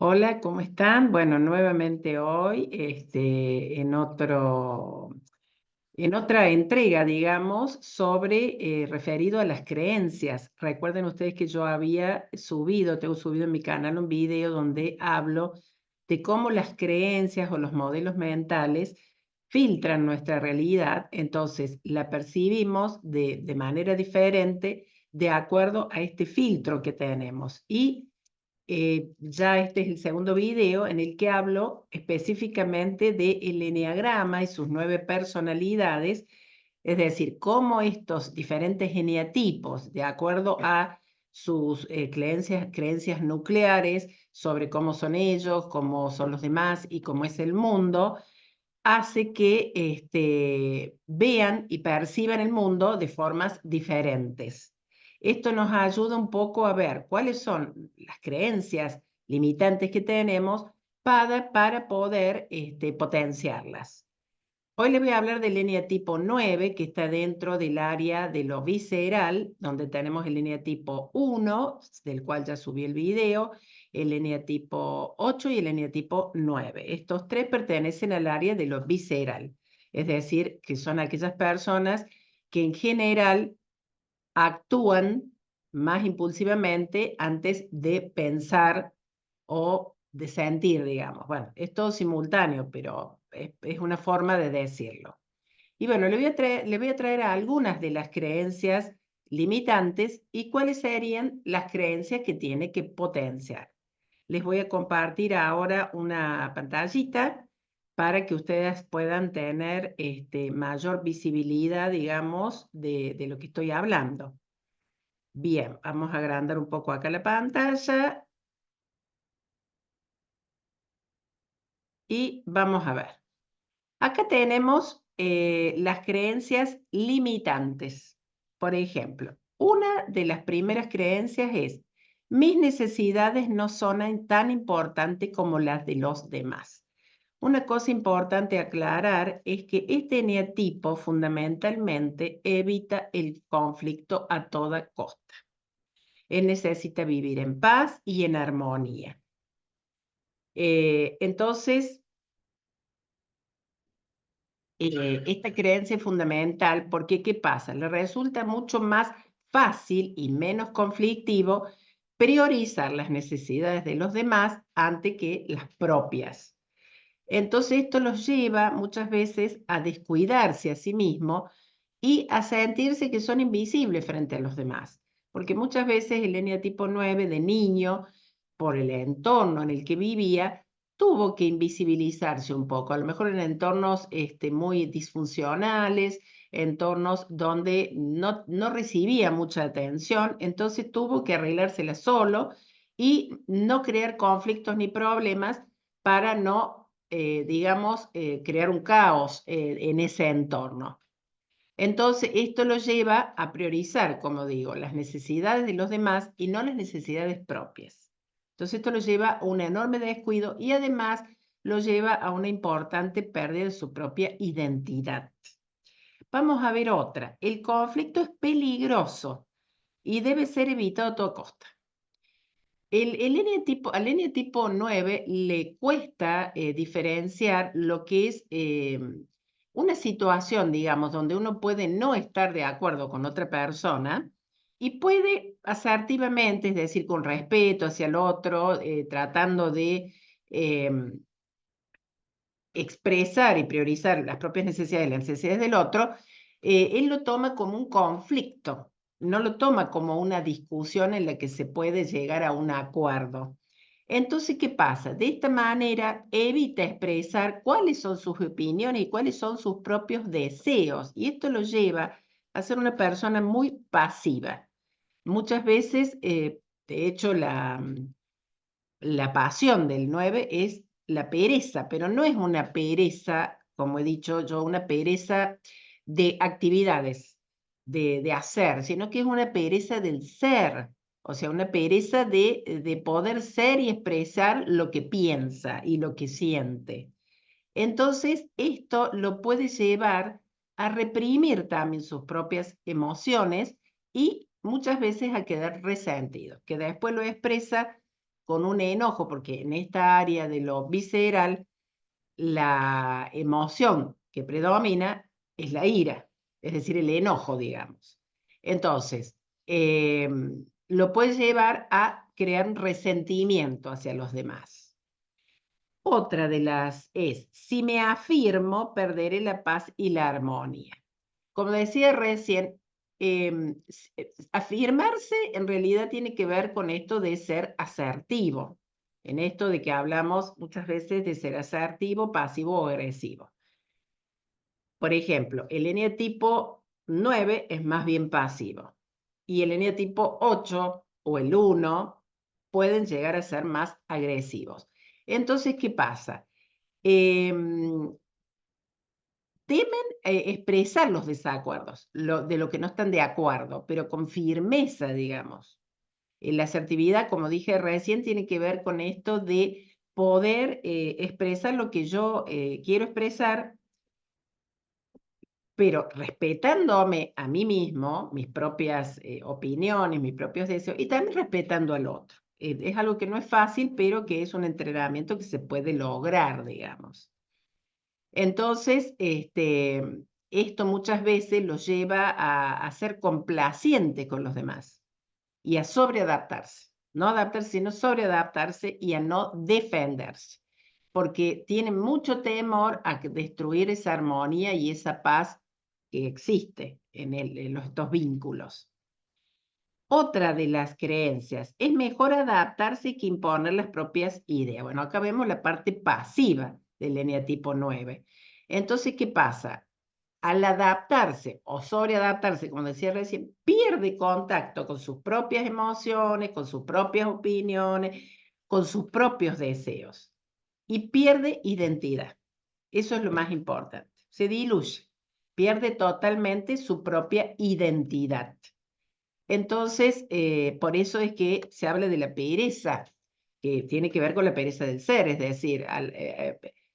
Hola, ¿cómo están? Bueno, nuevamente hoy, en otra entrega, digamos, sobre referido a las creencias. Recuerden ustedes que yo tengo subido en mi canal un video donde hablo de cómo las creencias o los modelos mentales filtran nuestra realidad, entonces la percibimos de manera diferente de acuerdo a este filtro que tenemos. Y ya este es el segundo video en el que hablo específicamente del eneagrama y sus 9 personalidades, es decir, cómo estos diferentes eneatipos, de acuerdo a sus creencias nucleares sobre cómo son ellos, cómo son los demás y cómo es el mundo, hace que vean y perciban el mundo de formas diferentes. Esto nos ayuda un poco a ver cuáles son las creencias limitantes que tenemos para poder potenciarlas. Hoy les voy a hablar del eneatipo 9, que está dentro del área de lo visceral, donde tenemos el eneatipo 1, del cual ya subí el video, el eneatipo 8 y el eneatipo 9. Estos tres pertenecen al área de lo visceral, es decir, que son aquellas personas que en general actúan más impulsivamente antes de pensar o de sentir, digamos. Bueno, es todo simultáneo, pero es una forma de decirlo. Y bueno, le voy a traer algunas de las creencias limitantes y cuáles serían las creencias que tiene que potenciar. Les voy a compartir ahora una pantallita para que ustedes puedan tener mayor visibilidad, digamos, de lo que estoy hablando. Bien, vamos a agrandar un poco acá la pantalla y vamos a ver. Acá tenemos las creencias limitantes. Por ejemplo, una de las primeras creencias es: mis necesidades no son tan importantes como las de los demás. Una cosa importante aclarar es que este eneatipo fundamentalmente evita el conflicto a toda costa. Él necesita vivir en paz y en armonía. Entonces, esta creencia es fundamental porque, ¿qué pasa? Le resulta mucho más fácil y menos conflictivo priorizar las necesidades de los demás antes que las propias. Entonces, esto los lleva muchas veces a descuidarse a sí mismo y a sentirse que son invisibles frente a los demás. Porque muchas veces el eneatipo 9 de niño, por el entorno en el que vivía, tuvo que invisibilizarse un poco, a lo mejor en entornos muy disfuncionales, entornos donde no recibía mucha atención, entonces tuvo que arreglársela solo y no crear conflictos ni problemas para no, digamos, crear un caos en ese entorno. Entonces, esto lo lleva a priorizar, como digo, las necesidades de los demás y no las necesidades propias. Entonces, esto lo lleva a un enorme descuido y además lo lleva a una importante pérdida de su propia identidad. Vamos a ver otra. El conflicto es peligroso y debe ser evitado a toda costa. Al eneatipo 9 le cuesta diferenciar lo que es una situación, digamos, donde uno puede no estar de acuerdo con otra persona y puede asertivamente, es decir, con respeto hacia el otro, tratando de em, expresar y priorizar las propias necesidades y las necesidades del otro, él lo toma como un conflicto, no lo toma como una discusión en la que se puede llegar a un acuerdo. Entonces, ¿qué pasa? De esta manera evita expresar cuáles son sus opiniones y cuáles son sus propios deseos, y esto lo lleva a ser una persona muy pasiva. Muchas veces, de hecho, la pasión del 9 es la pereza, pero no es una pereza, como he dicho yo, una pereza de actividades, de hacer, sino que es una pereza del ser, o sea, una pereza de poder ser y expresar lo que piensa y lo que siente. Entonces, esto lo puede llevar a reprimir también sus propias emociones y muchas veces a quedar resentido, que después lo expresa con un enojo, porque en esta área de lo visceral, la emoción que predomina es la ira, es decir, el enojo, digamos. Entonces, lo puede llevar a crear un resentimiento hacia los demás. Otra de las es, si me afirmo, perderé la paz y la armonía. Como decía recién, afirmarse en realidad tiene que ver con esto de ser asertivo, en esto de que hablamos muchas veces de ser asertivo, pasivo o agresivo. Por ejemplo, el eneatipo 9 es más bien pasivo y el eneatipo 8 o el 1 pueden llegar a ser más agresivos. Entonces, ¿qué pasa? Temen expresar los desacuerdos, de lo que no están de acuerdo, pero con firmeza, digamos. La asertividad, como dije recién, tiene que ver con esto de poder expresar lo que yo quiero expresar, pero respetándome a mí mismo, mis propias opiniones, mis propios deseos, y también respetando al otro. Es algo que no es fácil, pero que es un entrenamiento que se puede lograr, digamos. Entonces, esto muchas veces lo lleva a ser complaciente con los demás y a sobreadaptarse. No adaptarse, sino sobreadaptarse y a no defenderse, porque tienen mucho temor a destruir esa armonía y esa paz que existe en estos vínculos. Otra de las creencias, es mejor adaptarse que imponer las propias ideas. Bueno, acá vemos la parte pasiva del eneatipo 9. Entonces, ¿qué pasa? Al adaptarse o sobreadaptarse, como decía recién, pierde contacto con sus propias emociones, con sus propias opiniones, con sus propios deseos y pierde identidad. Eso es lo más importante. Se diluye, pierde totalmente su propia identidad. Entonces, por eso es que se habla de la pereza, que tiene que ver con la pereza del ser, es decir,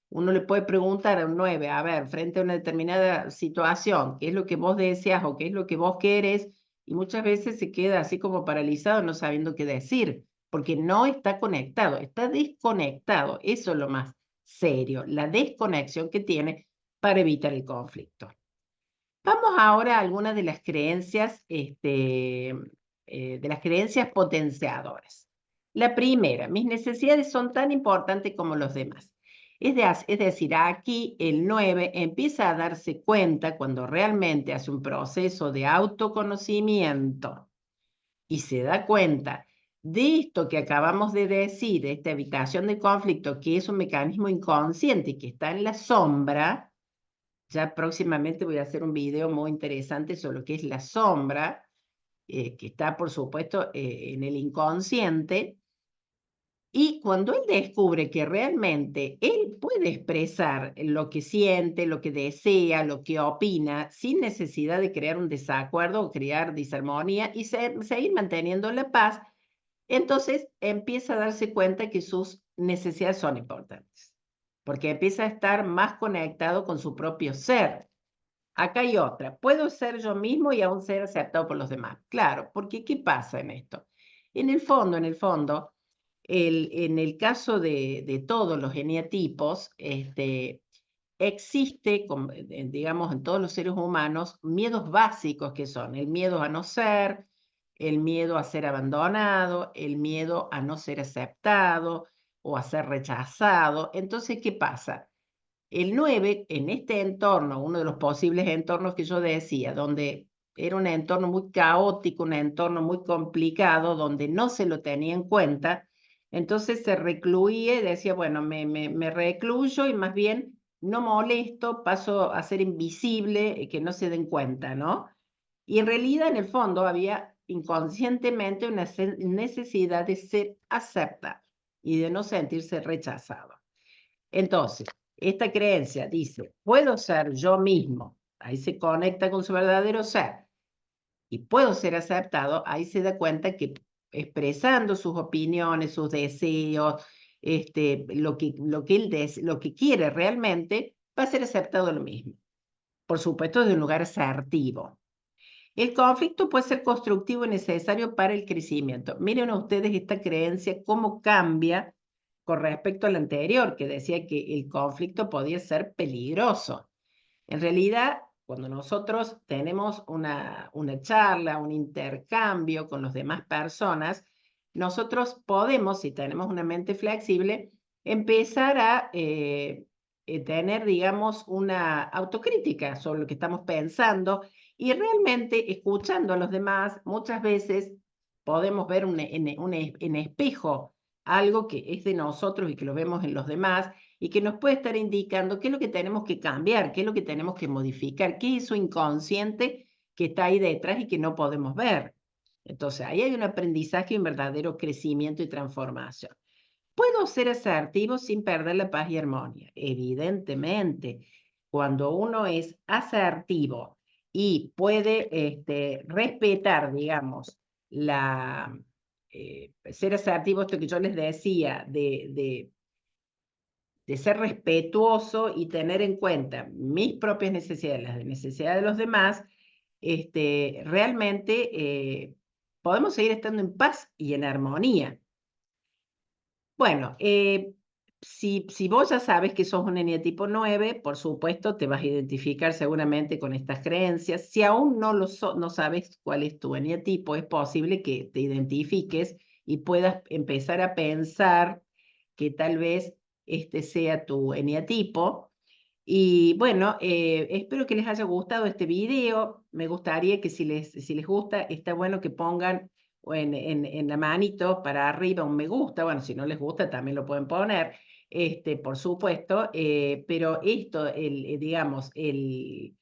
uno le puede preguntar a un 9, a ver, frente a una determinada situación, ¿qué es lo que vos deseas o qué es lo que vos querés? Y muchas veces se queda así como paralizado, no sabiendo qué decir, porque no está conectado, está desconectado. Eso es lo más serio, la desconexión que tiene para evitar el conflicto. Vamos ahora a algunas de las creencias, de las creencias potenciadoras. La primera, mis necesidades son tan importantes como los demás. Es decir, aquí el 9 empieza a darse cuenta cuando realmente hace un proceso de autoconocimiento y se da cuenta de esto que acabamos de decir, esta evitación de conflicto, que es un mecanismo inconsciente que está en la sombra. Ya próximamente voy a hacer un video muy interesante sobre lo que es la sombra, que está, por supuesto, en el inconsciente. Y cuando él descubre que realmente él puede expresar lo que siente, lo que desea, lo que opina, sin necesidad de crear un desacuerdo o crear disarmonía y seguir manteniendo la paz, entonces empieza a darse cuenta que sus necesidades son importantes, porque empieza a estar más conectado con su propio ser. Acá hay otra. Puedo ser yo mismo y aún ser aceptado por los demás. Claro, porque ¿qué pasa en esto? En el fondo, en el caso de todos los eneatipos, existe, digamos, en todos los seres humanos, miedos básicos que son el miedo a no ser, el miedo a ser abandonado, el miedo a no ser aceptado o a ser rechazado. Entonces, ¿qué pasa? El 9 en este entorno, uno de los posibles entornos que yo decía, donde era un entorno muy caótico, un entorno muy complicado, donde no se lo tenía en cuenta, entonces se recluía y decía, bueno, me recluyo y más bien no molesto, paso a ser invisible, que no se den cuenta, ¿no? Y en realidad, en el fondo, había inconscientemente una necesidad de ser aceptado y de no sentirse rechazado. Entonces, esta creencia dice, puedo ser yo mismo, ahí se conecta con su verdadero ser, y puedo ser aceptado, ahí se da cuenta que expresando sus opiniones, sus deseos, lo que quiere realmente, va a ser aceptado lo mismo. Por supuesto, de un lugar asertivo. El conflicto puede ser constructivo y necesario para el crecimiento. Miren ustedes esta creencia, cómo cambia con respecto al anterior, que decía que el conflicto podía ser peligroso. En realidad, cuando nosotros tenemos una charla, un intercambio con las demás personas, nosotros podemos, si tenemos una mente flexible, empezar a tener, digamos, una autocrítica sobre lo que estamos pensando y realmente escuchando a los demás, muchas veces podemos ver en espejo algo que es de nosotros y que lo vemos en los demás y que nos puede estar indicando qué es lo que tenemos que cambiar, qué es lo que tenemos que modificar, qué es eso inconsciente que está ahí detrás y que no podemos ver. Entonces, ahí hay un aprendizaje y un verdadero crecimiento y transformación. ¿Puedo ser asertivo sin perder la paz y armonía? Evidentemente, cuando uno es asertivo y puede respetar, digamos, ser asertivo, esto que yo les decía, de ser respetuoso y tener en cuenta mis propias necesidades, las necesidades de los demás, realmente podemos seguir estando en paz y en armonía. Bueno, si vos ya sabes que sos un eneatipo 9, por supuesto te vas a identificar seguramente con estas creencias. Si aún no sabes cuál es tu eneatipo, es posible que te identifiques y puedas empezar a pensar que tal vez este sea tu eneatipo. Y bueno, espero que les haya gustado este video. Me gustaría que si les gusta, está bueno que pongan o en la manito para arriba un me gusta. Bueno, si no les gusta, también lo pueden poner, por supuesto. Pero esto, digamos, el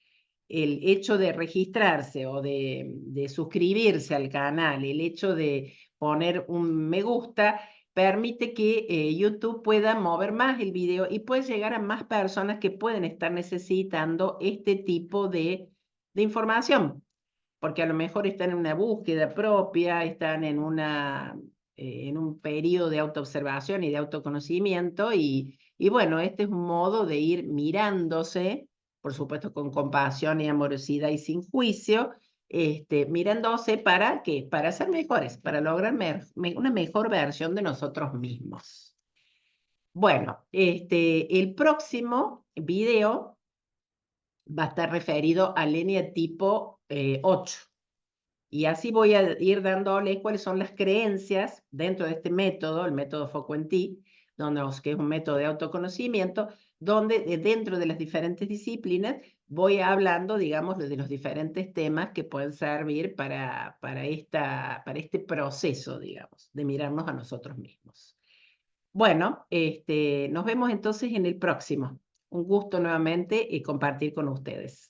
hecho de registrarse o de suscribirse al canal, el hecho de poner un me gusta, permite que YouTube pueda mover más el video y puede llegar a más personas que pueden estar necesitando este tipo de información, porque a lo mejor están en una búsqueda propia, están en un periodo de autoobservación y de autoconocimiento y bueno, este es un modo de ir mirándose, por supuesto con compasión y amorosidad y sin juicio, mirándose para qué, para ser mejores, para lograr una mejor versión de nosotros mismos. Bueno, el próximo video va a estar referido al eneatipo 8. Y así voy a ir dándoles cuáles son las creencias dentro de este método, el método Foco en Ti, que es un método de autoconocimiento, donde dentro de las diferentes disciplinas voy hablando, digamos, de los diferentes temas que pueden servir para este proceso, digamos, de mirarnos a nosotros mismos. Bueno, nos vemos entonces en el próximo. Un gusto nuevamente compartir con ustedes.